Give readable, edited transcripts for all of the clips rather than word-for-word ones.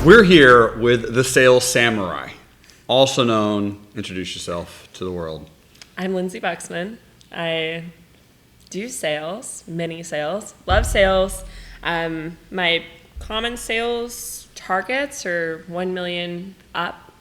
We're here with the Sales Samurai, also known, introduce yourself to the world. I'm Lindsey Buxman. I do sales, many sales, love sales. My common sales targets are 1 million up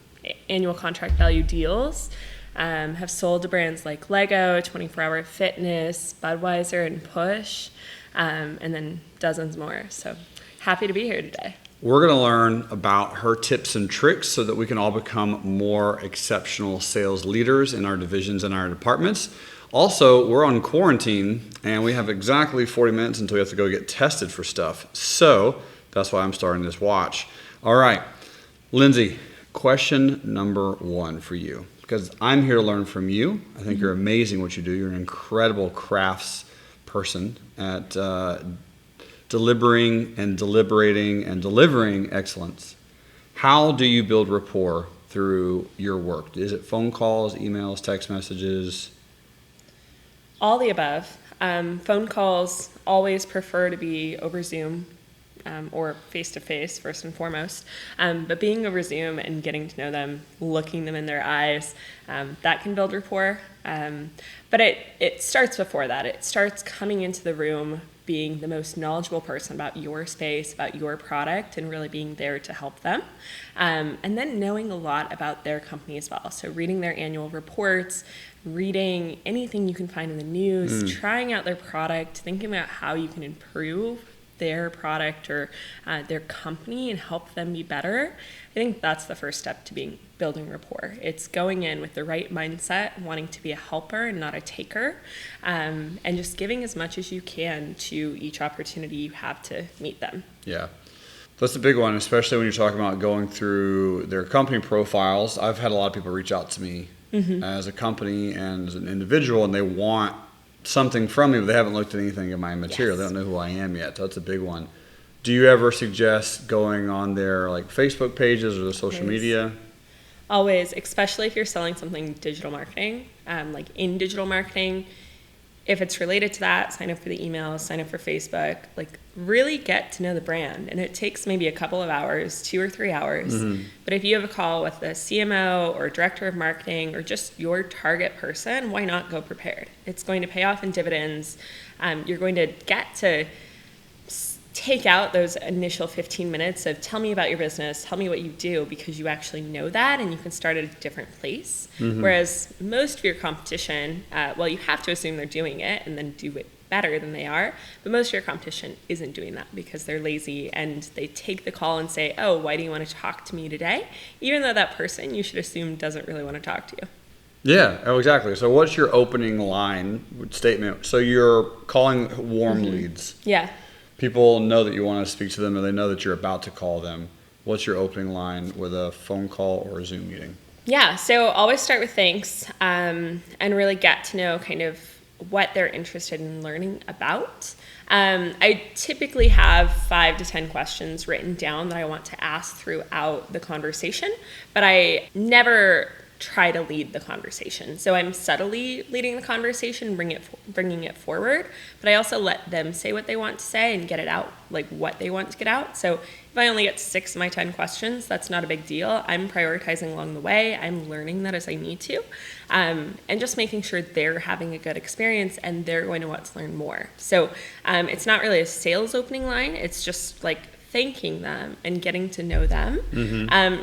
annual contract value deals. Have sold to brands like Lego, 24 Hour Fitness, Budweiser, and Push, and then dozens more. So happy to be here today. We're going to learn about her tips and tricks so that we can all become more exceptional sales leaders in our divisions and our departments. Also, we're on quarantine, and we have exactly 40 minutes until we have to go get tested for stuff. So that's why I'm starting this watch. All right, Lindsey, question number 1 for you, because I'm here to learn from you. I think you're amazing what you do. You're an incredible crafts person at deliberating and deliberating and delivering excellence. How do you build rapport through your work? Is it phone calls, emails, text messages? All the above. Phone calls always prefer to be over Zoom or face-to-face first and foremost. But being over Zoom and getting to know them, looking them in their eyes, that can build rapport. But it starts before that. It starts coming into the room, being the most knowledgeable person about your space, about your product, and really being there to help them. And then knowing a lot about their company as well. So reading their annual reports, reading anything you can find in the news, trying out their product, thinking about how you can improve their product or their company and help them be better. I think that's the first step to building rapport. It's going in with the right mindset, wanting to be a helper and not a taker, and just giving as much as you can to each opportunity you have to meet them. Yeah. That's a big one, especially when you're talking about going through their company profiles. I've had a lot of people reach out to me as a company and as an individual, and they want something from me, but they haven't looked at anything in my material. Yes. They don't know who I am yet. So that's a big one. Do you ever suggest going on their like Facebook pages or the social media? Always, especially if you're selling something digital marketing, like in digital marketing. If it's related to that, sign up for the emails, sign up for Facebook, like really get to know the brand. And it takes maybe a couple of hours, 2 or 3 hours. But if you have a call with the CMO or director of marketing or just your target person, why not go prepared? It's going to pay off in dividends. You're going to get to take out those initial 15 minutes of tell me about your business, tell me what you do, because you actually know that and you can start at a different place. Whereas most of your competition, well, you have to assume they're doing it and then do it better than they are, but most of your competition isn't doing that because they're lazy and they take the call and say, oh, why do you want to talk to me today? Even though that person you should assume doesn't really want to talk to you. Yeah, oh, exactly. So what's your opening line statement? So you're calling warm leads. Yeah. People know that you want to speak to them and they know that you're about to call them. What's your opening line with a phone call or a Zoom meeting? Yeah, so always start with thanks and really get to know kind of what they're interested in learning about. I typically have 5 to 10 questions written down that I want to ask throughout the conversation, but I never try to lead the conversation. So I'm subtly leading the conversation, bringing it forward, but I also let them say what they want to say and get it out, like what they want to get out. So if I only get 6 of my 10 questions, that's not a big deal. I'm prioritizing along the way. I'm learning that as I need to, and just making sure they're having a good experience and they're going to want to learn more. So it's not really a sales opening line. It's just like thanking them and getting to know them,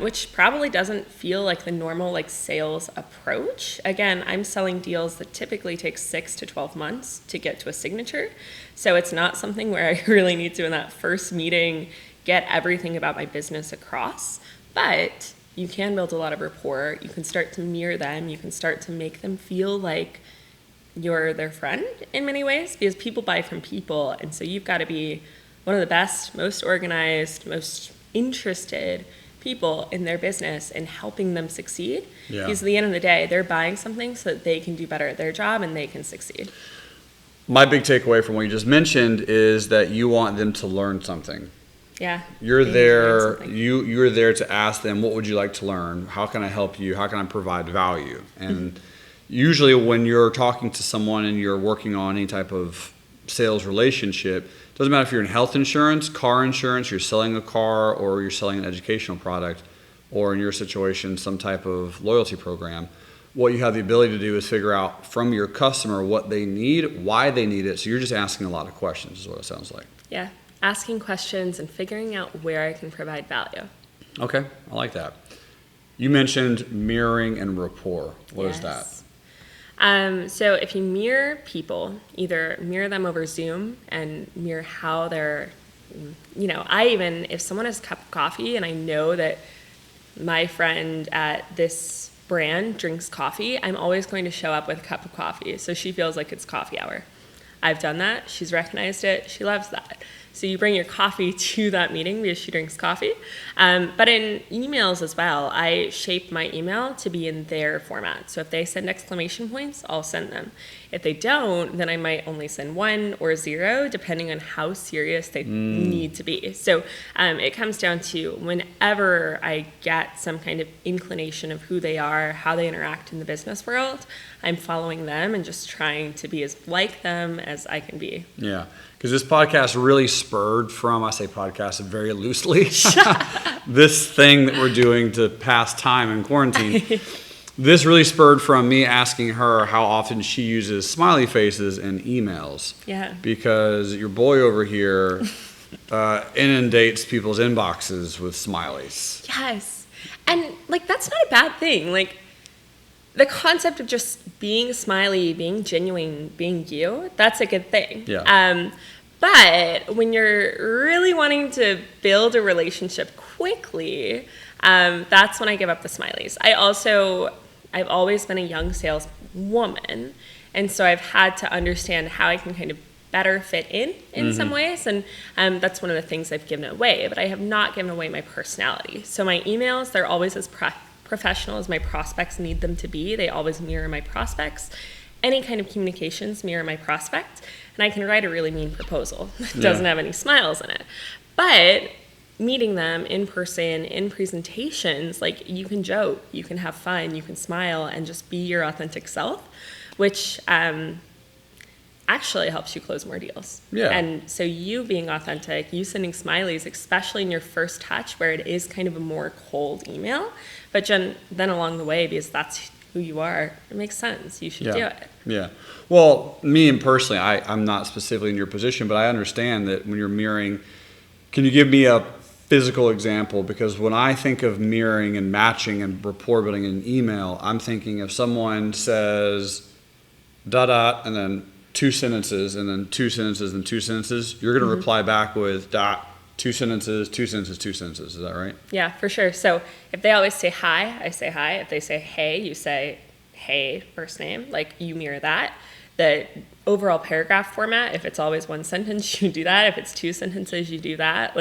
which probably doesn't feel like the normal like sales approach. Again, I'm selling deals that typically take 6 to 12 months to get to a signature. So it's not something where I really need to, in that first meeting, get everything about my business across. But you can build a lot of rapport. You can start to mirror them. You can start to make them feel like you're their friend in many ways, because people buy from people. And so you've got to be one of the best, most organized, most interested people in their business and helping them succeed. Yeah. Because at the end of the day, they're buying something so that they can do better at their job and they can succeed. My big takeaway from what you just mentioned is that you want them to learn something. Yeah. You're there to ask them, what would you like to learn? How can I help you? How can I provide value? And usually when you're talking to someone and you're working on any type of sales relationship. Doesn't matter if you're in health insurance, car insurance, you're selling a car, or you're selling an educational product, or in your situation, some type of loyalty program. What you have the ability to do is figure out from your customer what they need, why they need it. So you're just asking a lot of questions is what it sounds like. Yeah, asking questions and figuring out where I can provide value. Okay, I like that. You mentioned mirroring and rapport. What is that? So if you mirror people, either mirror them over Zoom and mirror how they're, if someone has a cup of coffee and I know that my friend at this brand drinks coffee, I'm always going to show up with a cup of coffee so she feels like it's coffee hour. I've done that. She's recognized it. She loves that. So you bring your coffee to that meeting because she drinks coffee. But in emails as well, I shape my email to be in their format. So if they send exclamation points, I'll send them. If they don't, then I might only send 1 or 0, depending on how serious they need to be. So it comes down to whenever I get some kind of inclination of who they are, how they interact in the business world, I'm following them and just trying to be as like them as I can be. Yeah, because this podcast really spurred from, I say podcast very loosely, this thing that we're doing to pass time in quarantine. This really spurred from me asking her how often she uses smiley faces in emails. Yeah. Because your boy over here inundates people's inboxes with smileys. Yes. And that's not a bad thing. The concept of just being smiley, being genuine, being you, that's a good thing. Yeah. But when you're really wanting to build a relationship quickly, that's when I give up the smileys. I've always been a young saleswoman, and so I've had to understand how I can kind of better fit in some ways, and that's one of the things I've given away, but I have not given away my personality. So my emails, they're always as professional as my prospects need them to be. They always mirror my prospects. Any kind of communications mirror my prospect, and I can write a really mean proposal that doesn't have any smiles in it. But meeting them in person, in presentations, you can joke, you can have fun, you can smile, and just be your authentic self, which actually helps you close more deals. Yeah. And so you being authentic, you sending smileys, especially in your first touch where it is kind of a more cold email, but then along the way, because that's who you are, it makes sense. You should do it. Yeah. Well, me and personally, I'm not specifically in your position, but I understand that when you're mirroring, can you give me a physical example? Because when I think of mirroring and matching and rapport building in email, I'm thinking if someone says ... and then 2 sentences and then 2 sentences and 2 sentences, you're going to reply back with ... 2 sentences, 2 sentences, 2 sentences. Is that right? Yeah, for sure. So if they always say hi, I say hi. If they say hey, you say hey, first name. You mirror that. The overall paragraph format, if it's always 1 sentence, you do that. If it's 2 sentences, you do that.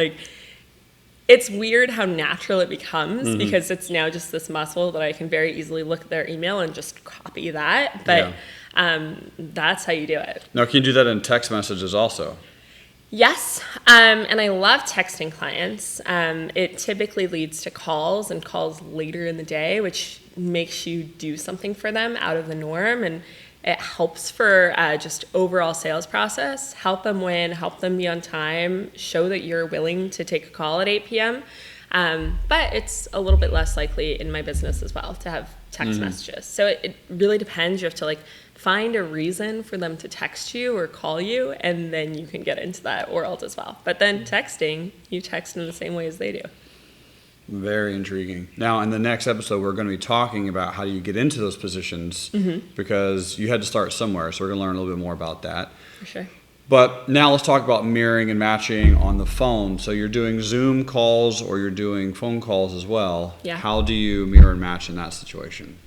It's weird how natural it becomes because it's now just this muscle that I can very easily look at their email and just copy that. But that's how you do it. Now, can you do that in text messages also? Yes, and I love texting clients. It typically leads to calls and calls later in the day, which makes you do something for them out of the norm, and it helps for just overall sales process. Help them win, help them be on time, show that you're willing to take a call at 8 p.m. But it's a little bit less likely in my business as well to have text messages. So it really depends. You have to find a reason for them to text you or call you, and then you can get into that world as well. But then texting, you text in the same way as they do. Very intriguing. Now, in the next episode, we're going to be talking about how you get into those positions because you had to start somewhere. So we're going to learn a little bit more about that. For sure. But now let's talk about mirroring and matching on the phone. So you're doing Zoom calls or you're doing phone calls as well. Yeah. How do you mirror and match in that situation?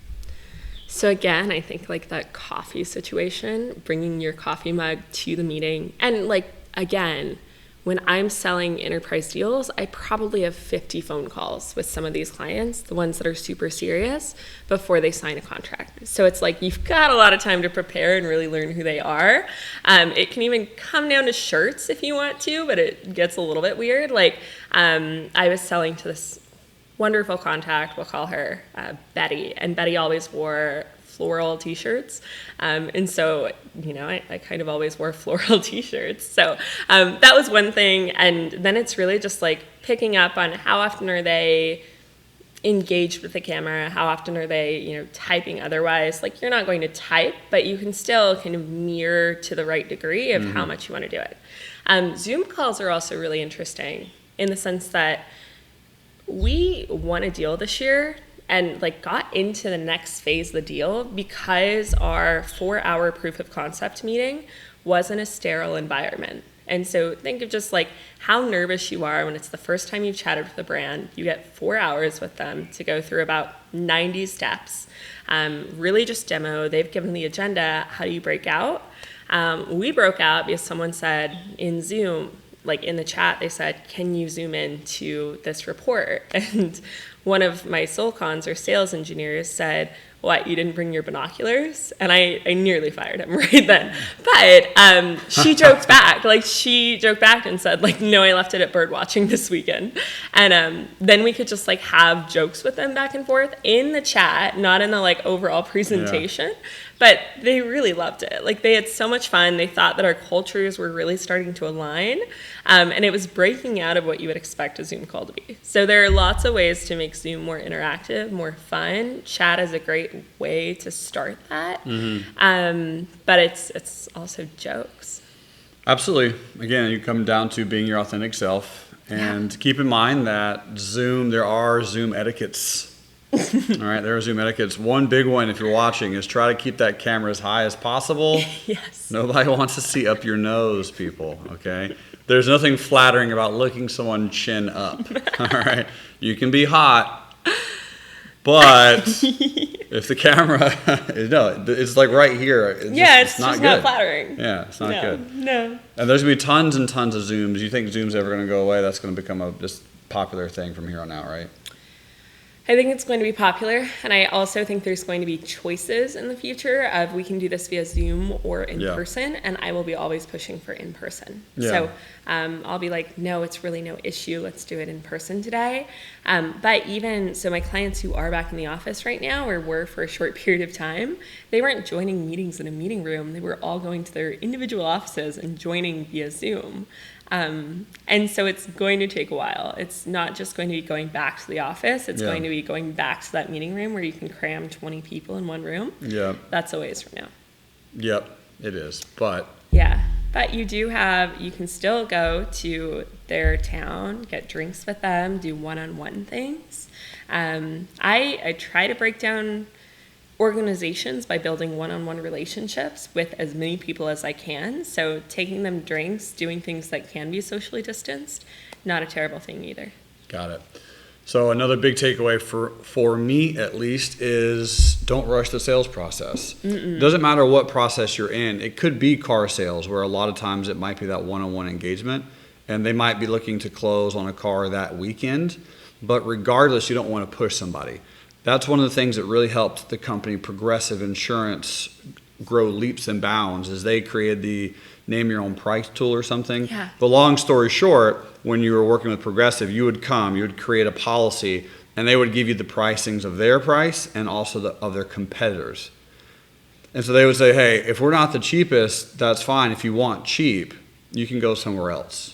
So again, I think that coffee situation, bringing your coffee mug to the meeting. And again, when I'm selling enterprise deals, I probably have 50 phone calls with some of these clients, the ones that are super serious, before they sign a contract. So it's you've got a lot of time to prepare and really learn who they are. It can even come down to shirts if you want to, but it gets a little bit weird. I was selling to this wonderful contact, we'll call her Betty, and Betty always wore floral t-shirts. And so, I kind of always wore floral t-shirts. So that was one thing. And then it's really just like picking up on how often are they engaged with the camera, how often are they, typing otherwise. Like, you're not going to type, but you can still kind of mirror to the right degree of how much you want to do it. Zoom calls are also really interesting in the sense that we won a deal this year and got into the next phase of the deal because our 4-hour proof of concept meeting was in a sterile environment. And so think of just how nervous you are when it's the first time you've chatted with a brand. You get 4 hours with them to go through about 90 steps. Really just demo. They've given the agenda. How do you break out? We broke out because someone said in Zoom, in the chat, they said, can you zoom in to this report? And one of my SolCons or sales engineers said, what, you didn't bring your binoculars? And I nearly fired him right then. But she joked back. She joked back and said, no, I left it at bird watching this weekend. And then we could just have jokes with them back and forth in the chat, not in the overall presentation. Yeah. But they really loved it. They had so much fun. They thought that our cultures were really starting to align. And it was breaking out of what you would expect a Zoom call to be. So there are lots of ways to make Zoom more interactive, more fun. Chat is a great way to start that. But it's also jokes. Absolutely. Again, you come down to being your authentic self. And keep in mind that there are Zoom etiquettes. All right, there are Zoom etiquettes. One big one, if you're watching, is try to keep that camera as high as possible. Yes. Nobody wants to see up your nose, people, okay? There's nothing flattering about looking someone chin up, all right? You can be hot, but if the camera, it's right here. It's not good. Not flattering. Yeah, it's not good. No. And there's going to be tons and tons of Zooms. You think Zoom's ever going to go away? That's going to become a just popular thing from here on out, right? I think it's going to be popular, and I also think there's going to be choices in the future of we can do this via Zoom or in person, and I will be always pushing for in person. Yeah. So I'll be no, it's really no issue. Let's do it in person today. But even so, my clients who are back in the office right now or were for a short period of time, they weren't joining meetings in a meeting room. They were all going to their individual offices and joining via Zoom. And so it's going to take a while. It's not just going to be going back to the office. It's going to be going back to that meeting room where you can cram 20 people in one room. Yeah. That's a ways from now. Yep, it is. But you can still go to their town, get drinks with them, do one-on-one things. I try to break down organizations by building one-on-one relationships with as many people as I can. So taking them drinks, doing things that can be socially distanced, not a terrible thing either. Got it. So another big takeaway for me at least is don't rush the sales process. It doesn't matter what process you're in. It could be car sales where a lot of times it might be that one-on-one engagement and they might be looking to close on a car that weekend. But regardless, you don't want to push somebody. That's one of the things that really helped the company Progressive Insurance grow leaps and bounds is they created the name your own price tool or something. Yeah. The long story short, when you were working with Progressive, you would create a policy and they would give you the pricings of their price and also of their competitors. And so they would say, hey, if we're not the cheapest, that's fine. If you want cheap, you can go somewhere else.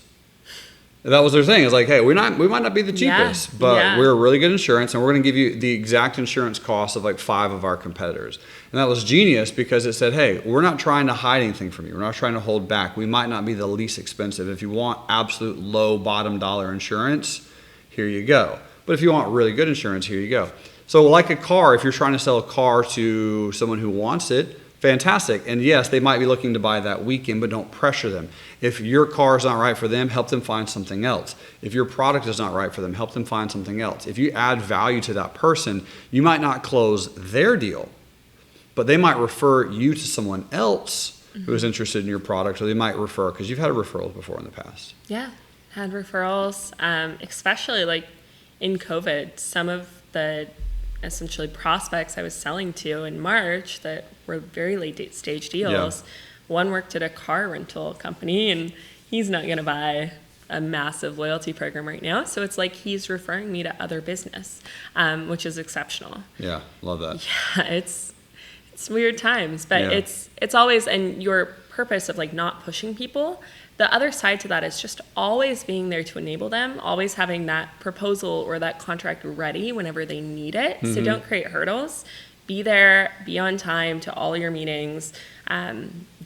That was their thing. It's hey, we might not be the cheapest, but we're really good insurance, and we're going to give you the exact insurance cost of 5 of our competitors. And that was genius because it said, hey, we're not trying to hide anything from you. We're not trying to hold back. We might not be the least expensive. If you want absolute low bottom dollar insurance, here you go. But if you want really good insurance, here you go. So like a car, if you're trying to sell a car to someone who wants it, fantastic. And yes, they might be looking to buy that weekend, but don't pressure them. If your car is not right for them, help them find something else. If your product is not right for them, help them find something else. If you add value to that person, you might not close their deal, but they might refer you to someone else who is interested in your product, or they might refer, because you've had referrals before in the past. Yeah, had referrals, especially in COVID. Some of the essentially prospects I was selling to in March that were very late stage deals. Yeah. One worked at a car rental company and he's not going to buy a massive loyalty program right now. So it's he's referring me to other business, which is exceptional. Yeah, love that. Yeah, it's It's weird times, but Yeah. it's always, and your purpose of like not pushing people, the other side to that is just always being there to enable them, always having that proposal or that contract ready whenever they need it. So don't create hurdles. Be there, be on time to all your meetings,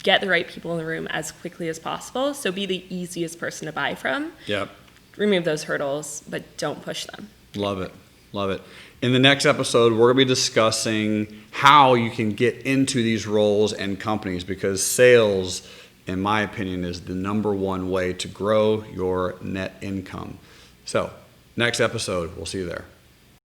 get the right people in the room as quickly as possible. So be the easiest person to buy from. Yep. Remove those hurdles, but don't push them. Love it. Love it. In the next episode, we're going to be discussing how you can get into these roles and companies, because sales, in my opinion, is the number one way to grow your net income. So, next episode, we'll see you there.